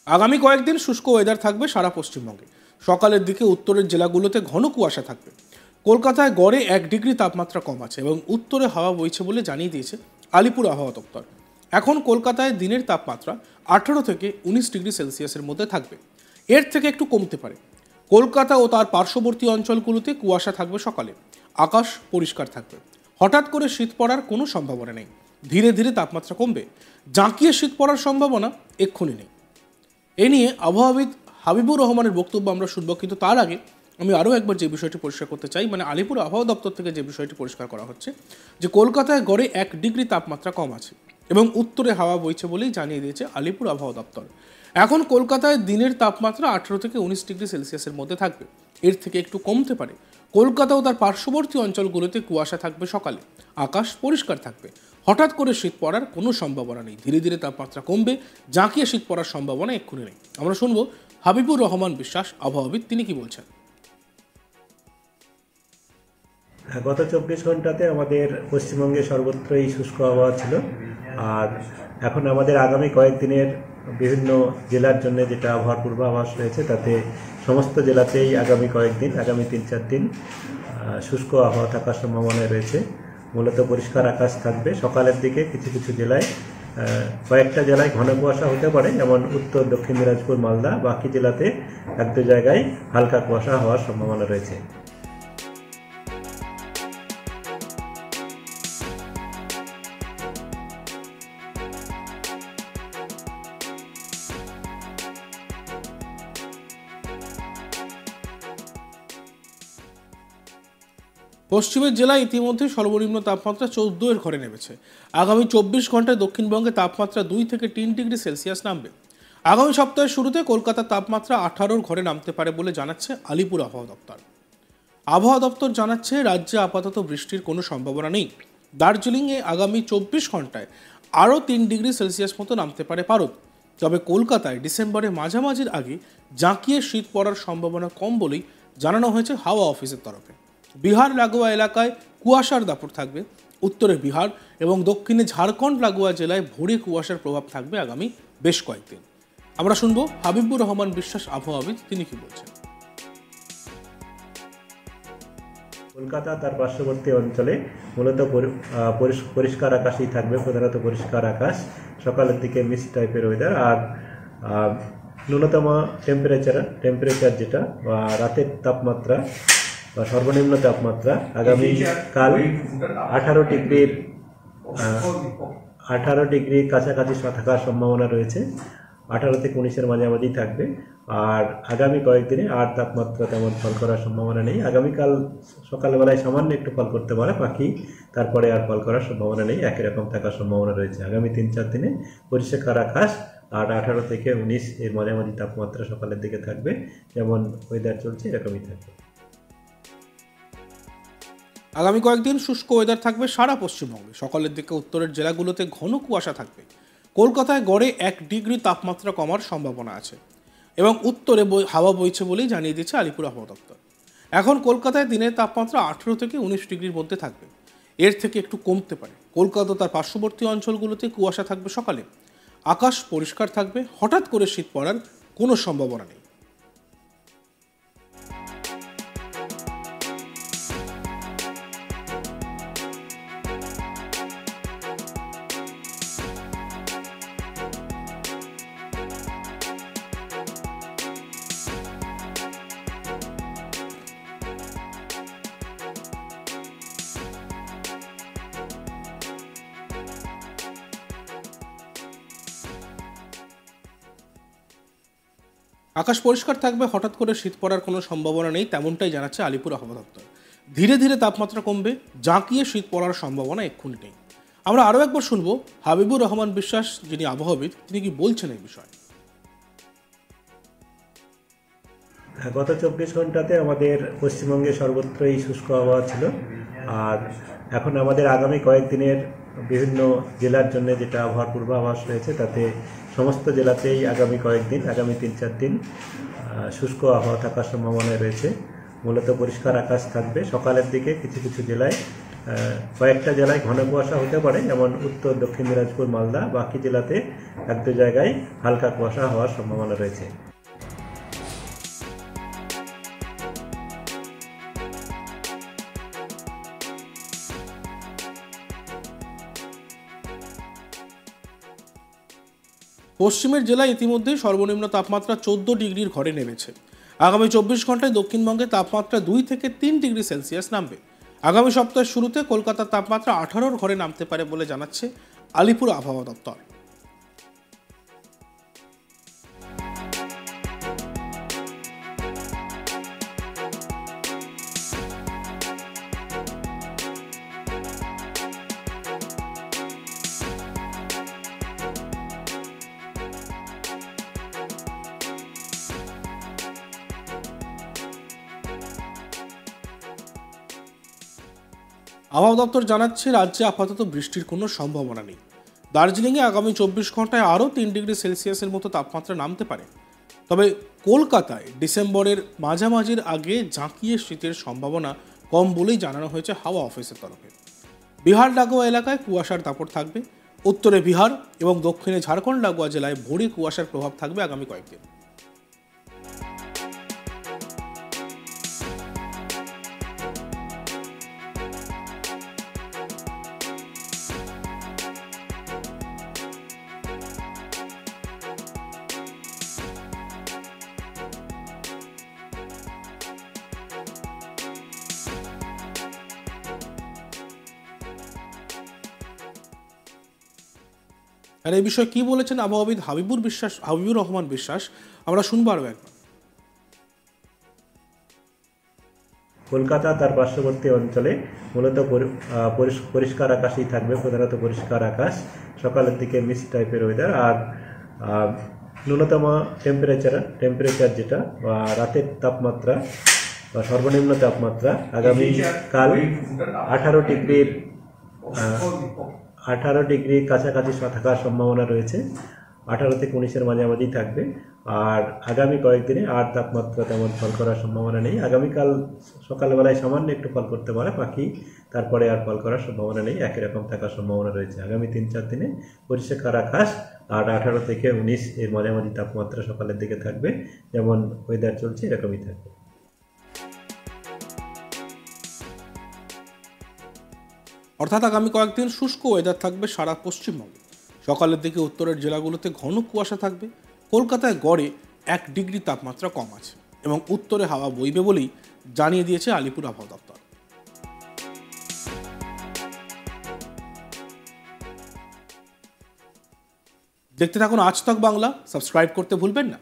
আগামী কয়েকদিন শুষ্ক ওয়েদার থাকবে সারা পশ্চিমবঙ্গে। সকালের দিকে উত্তরের জেলাগুলোতে ঘন কুয়াশা থাকবে। কলকাতায় গড়ে 1 ডিগ্রি তাপমাত্রা কম আছে এবং উত্তরে হাওয়া বইছে বলে জানিয়ে দিয়েছে আলিপুর আবহাওয়া দপ্তর। এখন কলকাতায় দিনের তাপমাত্রা 18 থেকে 19 ডিগ্রি সেলসিয়াসের মধ্যে থাকবে। এর থেকে একটু কমতে পারে। কলকাতা ও তার পার্শ্ববর্তী অঞ্চলগুলোতে কুয়াশা থাকবে সকালে। আকাশ পরিষ্কার থাকবে। হঠাৎ করে শীত পড়ার কোনো সম্ভাবনা নেই। ধীরে ধীরে তাপমাত্রা কমবে। জাঁকিয়ে শীত পড়ার সম্ভাবনা এক্ষুনি নেই। এ নিয়ে আবহাওয়াবিদ হাবিবুর রহমানের বক্তব্য আমরা শুনব, কিন্তু তার আগে আমি আরও একবার যে বিষয়টি পরিষ্কার করতে চাই, মানে আলিপুর আবহাওয়া দপ্তর থেকে যে বিষয়টি পরিষ্কার করা হচ্ছে যে কলকাতায় গড়ে 1 ডিগ্রি তাপমাত্রা কম আছে এবং উত্তরে হাওয়া বইছে বলেই জানিয়ে দিয়েছে আলিপুর আবহাওয়া দপ্তর। এখন কলকাতায় দিনের তাপমাত্রা 18 থেকে 19 ডিগ্রি সেলসিয়াসের মধ্যে থাকবে। এর থেকে একটু কমতে পারে। কলকাতা ও তার পার্শ্ববর্তী অঞ্চলগুলোতে কুয়াশা থাকবে সকালে। আকাশ পরিষ্কার থাকবে। হঠাৎ করে শীত পড়ার কোনো সম্ভাবনা নেই। ধীরে ধীরে তাপমাত্রা কমবে। জাঁকিয়ে শীত পড়ার সম্ভাবনা এক্ষুনি নেই। আমরা শুনবো হাবিবুর রহমান বিশ্বাস, আবহাওয়াবিদ, তিনি কি বলছেন। গত 24 ঘন্টাতে আমাদের পশ্চিমবঙ্গে সর্বত্রই শুষ্ক আবহাওয়া ছিল। আর এখন আমাদের আগামী কয়েকদিনের বিভিন্ন জেলার জন্য যেটা আবহাওয়ার পূর্বাভাস রয়েছে, তাতে সমস্ত জেলাতেই আগামী কয়েকদিন, আগামী 3-4 দিন শুষ্ক আবহাওয়া থাকার সম্ভাবনা রয়েছে। মূলত পরিষ্কার আকাশ থাকবে। সকালের দিকে কিছু কিছু জেলায়, কয়েকটা জেলায় ঘন কুয়াশা হতে পারে, যেমন উত্তর দক্ষিণ দিনাজপুর, মালদা। বাকি জেলাতে 1-2 জায়গায় হালকা কুয়াশা হওয়ার সম্ভাবনা রয়েছে। পশ্চিমের জেলায় ইতিমধ্যে সর্বনিম্ন তাপমাত্রা 14 ঘরে নেমেছে। আগামী 24 ঘন্টায় দক্ষিণবঙ্গে তাপমাত্রা 2 থেকে 3 ডিগ্রি সেলসিয়াস নামবে। আগামী সপ্তাহের শুরুতে কলকাতার তাপমাত্রা 18 ঘরে নামতে পারে বলে জানাচ্ছে আলিপুর আবহাওয়া দপ্তর। আবহাওয়া দপ্তর জানাচ্ছে রাজ্যে আপাতত বৃষ্টির কোনো সম্ভাবনা নেই। দার্জিলিংয়ে আগামী 24 ঘন্টায় আরও 3 ডিগ্রি সেলসিয়াস মতো নামতে পারে পারদ। তবে কলকাতায় ডিসেম্বরের মাঝামাঝির আগে জাঁকিয়ে শীত পড়ার সম্ভাবনা কম বলেই জানানো হয়েছে হাওয়া অফিসের তরফে। বিহার লাগোয়া এলাকায় কুয়াশার দাপট থাকবে। উত্তরে বিহার এবং দক্ষিণে ঝাড়খণ্ড লাগোয়া জেলায় ভোরে কুয়াশার প্রভাব থাকবে আগামী বেশ কয়েকদিন। আমরা শুনবো হাবিবুর রহমান বিশ্বাস, আবহাওয়াবিদ, তিনি কি বলছেন। কলকাতা তার পার্শ্ববর্তী অঞ্চলে মূলত পরিষ্কার আকাশই থাকবে, প্রধানত পরিষ্কার আকাশ। সকালের দিকে মিস্ট টাইপের ওয়েদার। আর ন্যূনতম টেম্পারেচার যেটা বা রাতের তাপমাত্রা বা সর্বনিম্ন তাপমাত্রা আগামীকাল 18 ডিগ্রির কাছাকাছি থাকার সম্ভাবনা রয়েছে। 18 থেকে 19-এর মাঝামাঝি থাকবে। আর আগামী কয়েকদিনে আর তাপমাত্রা তেমন ফল করার সম্ভাবনা নেই। আগামীকাল সকালবেলায় সামান্য একটু ফল করতে পারে, বাকি তারপরে আর ফল করার সম্ভাবনা নেই। একই রকম থাকার সম্ভাবনা রয়েছে। আগামী 3-4 দিনে পরিষ্কার আকাশ আর 18 থেকে 19 এর মাঝামাঝি তাপমাত্রা সকালের দিকে থাকবে। যেমন ওয়েদার চলছে এরকমই থাকবে। আগামী কয়েকদিন শুষ্ক ওয়েদার থাকবে সারা পশ্চিমবঙ্গে। সকালের দিকে উত্তরের জেলাগুলোতে ঘন কুয়াশা থাকবে। কলকাতায় গড়ে 1 ডিগ্রি তাপমাত্রা কমার সম্ভাবনা আছে এবং উত্তরে হাওয়া বইছে বলেই জানিয়ে দিয়েছে আলিপুর আবহাওয়া দপ্তর। এখন কলকাতায় দিনের তাপমাত্রা 18 থেকে 19 ডিগ্রির মধ্যে থাকবে। এর থেকে একটু কমতে পারে। কলকাতা তার পার্শ্ববর্তী অঞ্চলগুলোতে কুয়াশা থাকবে সকালে। আকাশ পরিষ্কার থাকবে। হঠাৎ করে শীত পড়ার কোনো সম্ভাবনা নেই। আকাশ পরিষ্কার থাকবে। হঠাৎ করে শীত পড়ার কোনো সম্ভাবনা নেই, তেমনটাই জানাচ্ছে আলিপুর আবহাওয়া দপ্তর। ধীরে ধীরে তাপমাত্রা কমবে। জাঁকিয়ে শীত পড়ার সম্ভাবনা এক্ষুনি নেই। আমরা আরও একবার শুনবো হাবিবুর রহমান বিশ্বাস, যিনি আবহাওয়াবিদ, তিনি কি বলছেন এই বিষয়ে। গত 24 ঘন্টাতে আমাদের পশ্চিমবঙ্গে সর্বত্রই শুষ্ক আবহাওয়া ছিল। আর এখন আমাদের আগামী কয়েকদিনের বিভিন্ন জেলার জন্য যেটা আবহাওয়ার পূর্বাভাস রয়েছে, তাতে সমস্ত জেলাতেই আগামী কয়েকদিন, আগামী 3-4 দিন শুষ্ক আবহাওয়া থাকার সম্ভাবনা রয়েছে। মূলত পরিষ্কার আকাশ থাকবে। সকালের দিকে কিছু কিছু জেলায়, কয়েকটা জেলায় ঘন কুয়াশা হতে পারে, যেমন উত্তর দক্ষিণ দিনাজপুর মালদা। বাকি জেলাতে 1-2 জায়গায় হালকা কুয়াশা হওয়ার সম্ভাবনা রয়েছে। পশ্চিমের জেলায় ইতিমধ্যেই সর্বনিম্ন তাপমাত্রা 14 ডিগ্রির ঘরে নেমেছে। আগামী 24 ঘন্টায় দক্ষিণবঙ্গে তাপমাত্রা 2 থেকে 3 ডিগ্রি সেলসিয়াস নামবে। আগামী সপ্তাহের শুরুতে কলকাতার তাপমাত্রা 18-র ঘরে নামতে পারে বলে জানাচ্ছে আলিপুর আবহাওয়া দপ্তর। আবহাওয়া দপ্তর জানাচ্ছে রাজ্যে আপাতত বৃষ্টির কোনো সম্ভাবনা নেই। দার্জিলিংয়ে আগামী 24 ঘন্টায় আরও 3 ডিগ্রি সেলসিয়াসের মতো তাপমাত্রা নামতে পারে। তবে কলকাতায় ডিসেম্বরের মাঝামাঝির আগে জাঁকিয়ে শীতের সম্ভাবনা কম বলেই জানানো হয়েছে হাওয়া অফিসের তরফে। বিহার লাগোয়া এলাকায় কুয়াশার দাপট থাকবে। উত্তরে বিহার এবং দক্ষিণে ঝাড়খণ্ড লাগোয়া জেলায় ভোরে কুয়াশার প্রভাব থাকবে আগামী কয়েকদিন। আর এই বিষয়ে কি বলেছেন আবহাওয়াবিদ হাবিবুর রহমান বিশ্বাস, আমরা শুনবো আরও একবার। কলকাতা তার পার্শ্ববর্তী অঞ্চলে মূলত পরিষ্কার আকাশই থাকবে, প্রধানত পরিষ্কার আকাশ। সকালের দিকে মিস্ট টাইপের ওয়েদার। আর ন্যূনতম টেম্পারেচার যেটা বা রাতের তাপমাত্রা বা সর্বনিম্ন তাপমাত্রা আগামীকাল 18 ডিগ্রির কাছাকাছি থাকার সম্ভাবনা রয়েছে। 18 থেকে 19-এর মাঝামাঝি থাকবে। আর আগামী কয়েকদিনে আর তাপমাত্রা তেমন ফল করার সম্ভাবনা নেই। আগামীকাল সকালবেলায় সামান্য একটু ফল করতে পারে, বাকি তারপরে আর ফল করার সম্ভাবনা নেই, একই রকম থাকার সম্ভাবনা রয়েছে। আগামী 3-4 দিনে পরিষ্কার আকাশ আর 18 থেকে 19 এর মাঝামাঝি তাপমাত্রা সকালের দিকে থাকবে। যেমন ওয়েদার চলছে এরকমই থাকবে। অর্থাৎ আগামী কয়েকদিন শুষ্ক ওয়েদার থাকবে সারা পশ্চিমবঙ্গে। সকালের দিকে উত্তরের জেলাগুলোতে ঘন কুয়াশা থাকবে। কলকাতায় গড়ে 1 ডিগ্রি তাপমাত্রা কম আছে এবং উত্তরে হাওয়া বইবে বলেই জানিয়ে দিয়েছে আলিপুর আবহাওয়া দপ্তর। দেখতে থাকুন আজ তক বাংলা, সাবস্ক্রাইব করতে ভুলবেন না।